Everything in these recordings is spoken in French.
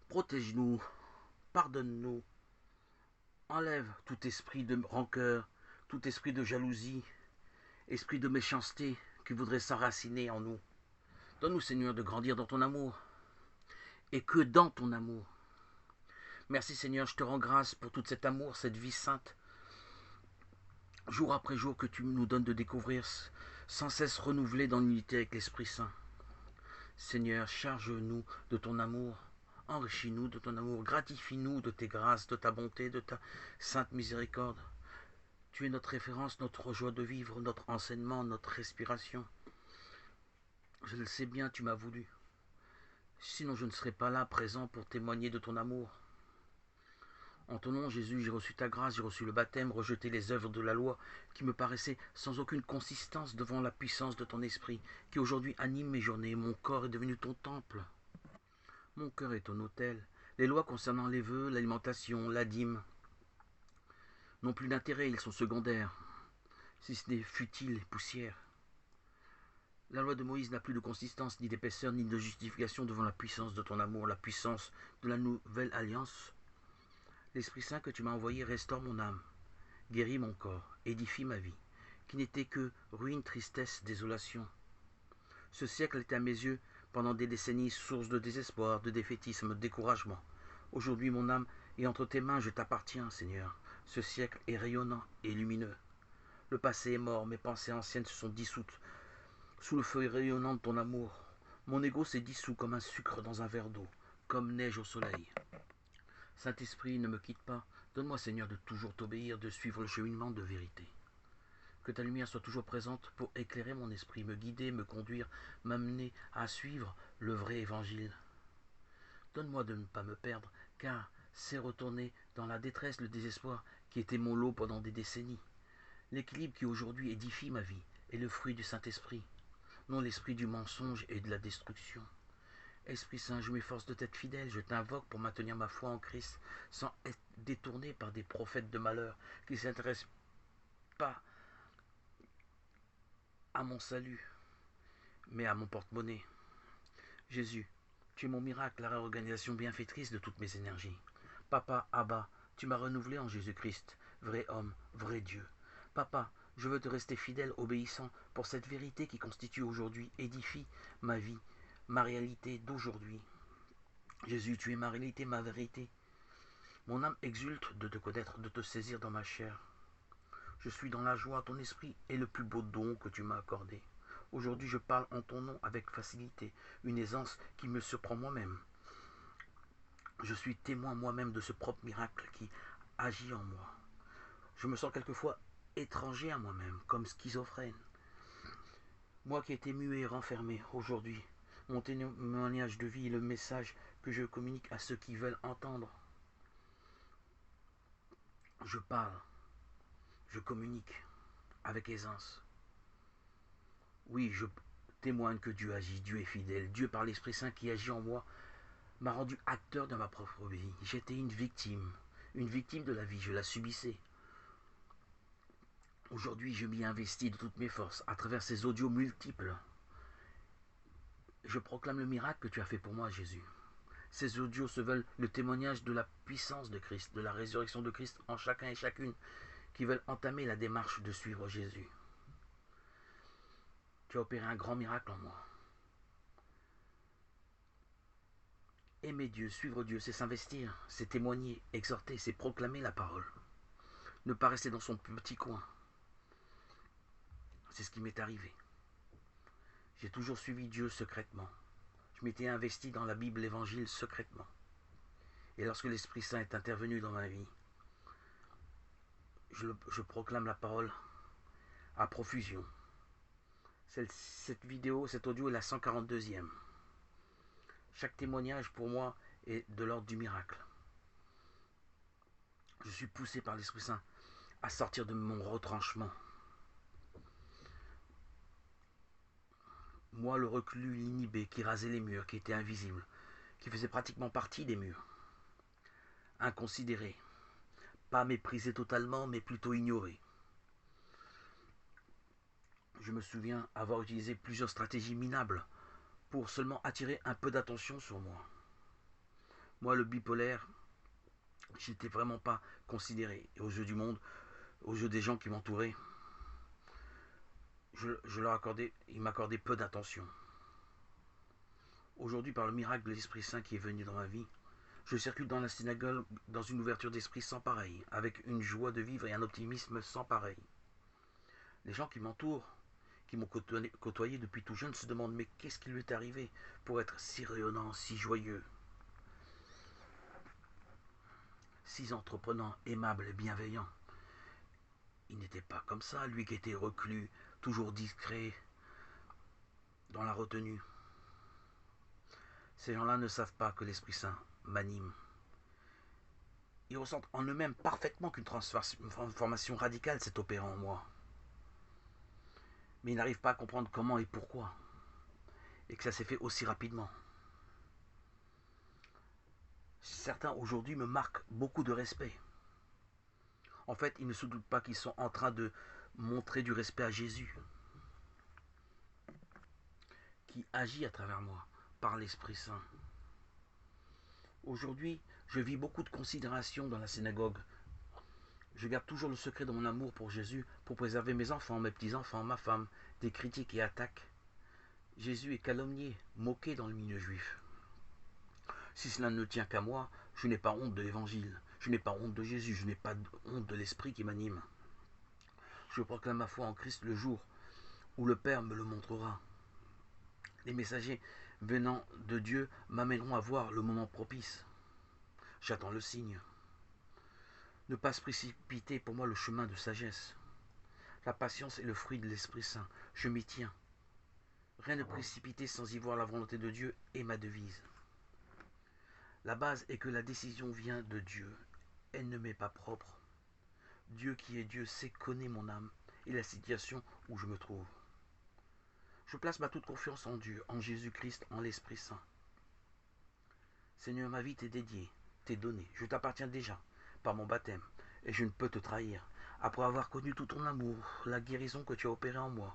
Protège-nous, pardonne-nous, enlève tout esprit de rancœur, tout esprit de jalousie, esprit de méchanceté qui voudrait s'enraciner en nous. Donne-nous, Seigneur, de grandir dans ton amour, et que dans ton amour. Merci, Seigneur, je te rends grâce pour tout cet amour, cette vie sainte, jour après jour que tu nous donnes de découvrir, sans cesse renouvelée dans l'unité avec l'Esprit Saint. Seigneur, charge-nous de ton amour, enrichis-nous de ton amour, gratifie-nous de tes grâces, de ta bonté, de ta sainte miséricorde. Tu es notre référence, notre joie de vivre, notre enseignement, notre respiration. Je le sais bien, tu m'as voulu. Sinon je ne serais pas là, présent pour témoigner de ton amour. En ton nom, Jésus, j'ai reçu ta grâce, j'ai reçu le baptême, rejeté les œuvres de la loi qui me paraissaient sans aucune consistance devant la puissance de ton esprit, qui aujourd'hui anime mes journées. Mon corps est devenu ton temple. Mon cœur est ton autel. Les lois concernant les vœux, l'alimentation, la dîme n'ont plus d'intérêt, ils sont secondaires, si ce n'est futile et poussière. La loi de Moïse n'a plus de consistance, ni d'épaisseur, ni de justification devant la puissance de ton amour, la puissance de la nouvelle alliance. L'Esprit Saint que tu m'as envoyé restaure mon âme, guérit mon corps, édifie ma vie, qui n'était que ruine, tristesse, désolation. Ce siècle était à mes yeux, pendant des décennies, source de désespoir, de défaitisme, de découragement. Aujourd'hui, mon âme est entre tes mains, je t'appartiens, Seigneur. Ce siècle est rayonnant et lumineux. Le passé est mort, mes pensées anciennes se sont dissoutes sous le feu rayonnant de ton amour. Mon ego s'est dissous comme un sucre dans un verre d'eau, comme neige au soleil. Saint-Esprit, ne me quitte pas. Donne-moi, Seigneur, de toujours t'obéir, de suivre le cheminement de vérité. Que ta lumière soit toujours présente pour éclairer mon esprit, me guider, me conduire, m'amener à suivre le vrai évangile. Donne-moi de ne pas me perdre, car c'est retourner dans la détresse, le désespoir qui était mon lot pendant des décennies. L'équilibre qui aujourd'hui édifie ma vie est le fruit du Saint-Esprit, non l'esprit du mensonge et de la destruction. Esprit Saint, je m'efforce de t'être fidèle, je t'invoque pour maintenir ma foi en Christ, sans être détourné par des prophètes de malheur qui ne s'intéressent pas à mon salut, mais à mon porte-monnaie. Jésus, tu es mon miracle, la réorganisation bienfaitrice de toutes mes énergies. Papa, Abba, tu m'as renouvelé en Jésus-Christ, vrai homme, vrai Dieu. Papa, je veux te rester fidèle, obéissant, pour cette vérité qui constitue aujourd'hui, édifie ma vie, ma réalité d'aujourd'hui. Jésus, tu es ma réalité, ma vérité. Mon âme exulte de te connaître, de te saisir dans ma chair. Je suis dans la joie, ton esprit est le plus beau don que tu m'as accordé. Aujourd'hui, je parle en ton nom avec facilité, une aisance qui me surprend moi-même. Je suis témoin moi-même de ce propre miracle qui agit en moi. Je me sens quelquefois étranger à moi-même, comme schizophrène. Moi qui étais muet et renfermé, aujourd'hui, mon témoignage de vie est le message que je communique à ceux qui veulent entendre. Je parle, je communique avec aisance. Oui, je témoigne que Dieu agit, Dieu est fidèle. Dieu, par l'Esprit Saint qui agit en moi, m'a rendu acteur de ma propre vie. J'étais une victime de la vie, je la subissais. Aujourd'hui, je m'y investis de toutes mes forces, à travers ces audios multiples. Je proclame le miracle que tu as fait pour moi, Jésus. Ces audios se veulent le témoignage de la puissance de Christ, de la résurrection de Christ en chacun et chacune qui veulent entamer la démarche de suivre Jésus. Tu as opéré un grand miracle en moi. Aimer Dieu, suivre Dieu, c'est s'investir, c'est témoigner, exhorter, c'est proclamer la parole. Ne pas rester dans son petit coin. C'est ce qui m'est arrivé. J'ai toujours suivi Dieu secrètement. Je m'étais investi dans la Bible, l'Évangile secrètement. Et lorsque l'Esprit Saint est intervenu dans ma vie, je proclame la parole à profusion. Cette vidéo, cet audio est la 142e. Chaque témoignage pour moi est de l'ordre du miracle. Je suis poussé par l'Esprit Saint à sortir de mon retranchement. Moi, le reclus, l'inhibé, qui rasait les murs, qui était invisible, qui faisait pratiquement partie des murs. Inconsidéré, pas méprisé totalement, mais plutôt ignoré. Je me souviens avoir utilisé plusieurs stratégies minables pour seulement attirer un peu d'attention sur moi. Moi, le bipolaire, j'étais vraiment pas considéré. Et aux yeux du monde, aux yeux des gens qui m'entouraient, je leur accordais, ils m'accordaient peu d'attention. Aujourd'hui, par le miracle de l'Esprit Saint qui est venu dans ma vie, je circule dans la synagogue dans une ouverture d'esprit sans pareil, avec une joie de vivre et un optimisme sans pareil. Les gens qui m'entourent, qui m'ont côtoyé depuis tout jeune, se demandent mais qu'est-ce qui lui est arrivé pour être si rayonnant, si joyeux, si entreprenant, aimable et bienveillant. Il n'était pas comme ça, lui qui était reclus, toujours discret, dans la retenue. Ces gens-là ne savent pas que l'Esprit Saint m'anime. Ils ressentent en eux-mêmes parfaitement qu'une transformation radicale s'est opérée en moi. Mais ils n'arrivent pas à comprendre comment et pourquoi. Et que ça s'est fait aussi rapidement. Certains aujourd'hui me marquent beaucoup de respect. En fait, ils ne se doutent pas qu'ils sont en train de montrer du respect à Jésus, qui agit à travers moi, par l'Esprit Saint. Aujourd'hui, je vis beaucoup de considération dans la synagogue. Je garde toujours le secret de mon amour pour Jésus pour préserver mes enfants, mes petits-enfants, ma femme, des critiques et attaques. Jésus est calomnié, moqué dans le milieu juif. Si cela ne tient qu'à moi, je n'ai pas honte de l'évangile, je n'ai pas honte de Jésus, je n'ai pas honte de l'esprit qui m'anime. Je proclame ma foi en Christ le jour où le Père me le montrera. Les messagers venant de Dieu m'amèneront à voir le moment propice. J'attends le signe. Ne pas se précipiter pour moi le chemin de sagesse. La patience est le fruit de l'Esprit Saint. Je m'y tiens. Rien ne précipiter sans y voir la volonté de Dieu est ma devise. La base est que la décision vient de Dieu. Elle ne m'est pas propre. Dieu qui est Dieu sait, connaît mon âme et la situation où je me trouve. Je place ma toute confiance en Dieu, en Jésus-Christ, en l'Esprit Saint. Seigneur, ma vie t'est dédiée, t'est donnée. Je t'appartiens déjà par mon baptême et je ne peux te trahir. Après avoir connu tout ton amour, la guérison que tu as opérée en moi,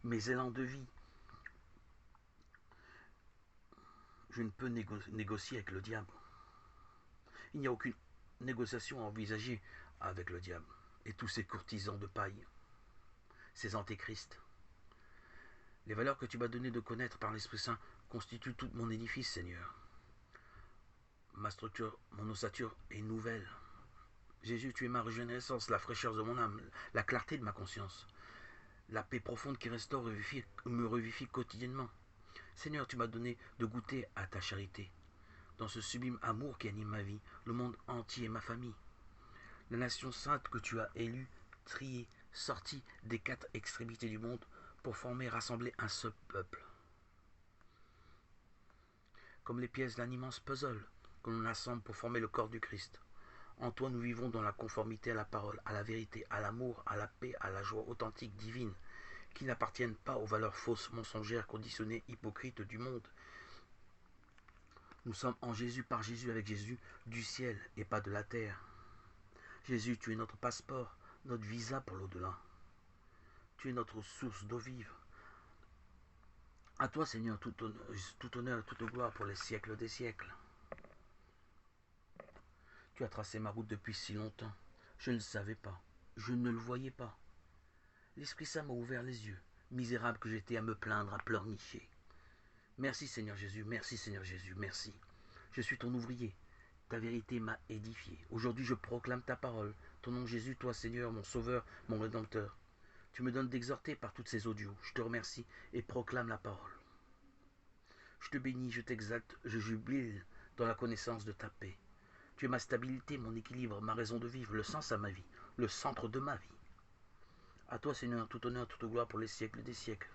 mes élans de vie, je ne peux négocier avec le diable. Il n'y a aucune négociation à envisager avec le diable et tous ces courtisans de paille, ces antéchrists. Les valeurs que tu m'as données de connaître par l'Esprit Saint constituent tout mon édifice, Seigneur. Ma structure, mon ossature est nouvelle. Jésus, tu es ma régénérescence, la fraîcheur de mon âme, la clarté de ma conscience, la paix profonde qui restaure et me revivifie quotidiennement. Seigneur, tu m'as donné de goûter à ta charité, dans ce sublime amour qui anime ma vie, le monde entier et ma famille. La nation sainte que tu as élue, triée, sortie des quatre extrémités du monde pour former et rassembler un seul peuple. Comme les pièces d'un immense puzzle que l'on assemble pour former le corps du Christ. En toi, nous vivons dans la conformité à la parole, à la vérité, à l'amour, à la paix, à la joie authentique, divine, qui n'appartiennent pas aux valeurs fausses, mensongères, conditionnées, hypocrites du monde. Nous sommes en Jésus, par Jésus, avec Jésus, du ciel et pas de la terre. Jésus, tu es notre passeport, notre visa pour l'au-delà. Tu es notre source d'eau vive. À toi, Seigneur, tout honneur et toute gloire pour les siècles des siècles. Tu as tracé ma route depuis si longtemps. Je ne le savais pas. Je ne le voyais pas. L'Esprit Saint m'a ouvert les yeux, misérable que j'étais à me plaindre, à pleurnicher. Merci Seigneur Jésus, merci Seigneur Jésus, merci. Je suis ton ouvrier. Ta vérité m'a édifié. Aujourd'hui, je proclame ta parole. Ton nom Jésus, toi Seigneur, mon Sauveur, mon Rédempteur. Tu me donnes d'exhorter par toutes ces audios. Je te remercie et proclame la parole. Je te bénis, je t'exalte, je jubile dans la connaissance de ta paix. Tu es ma stabilité, mon équilibre, ma raison de vivre, le sens à ma vie, le centre de ma vie. À toi, Seigneur, tout honneur, toute gloire pour les siècles des siècles.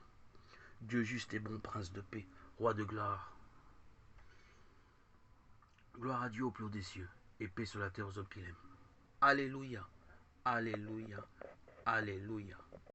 Dieu juste et bon, prince de paix, roi de gloire. Gloire à Dieu au plus haut des cieux, et paix sur la terre aux hommes qu'il aime. Alléluia, alléluia, alléluia.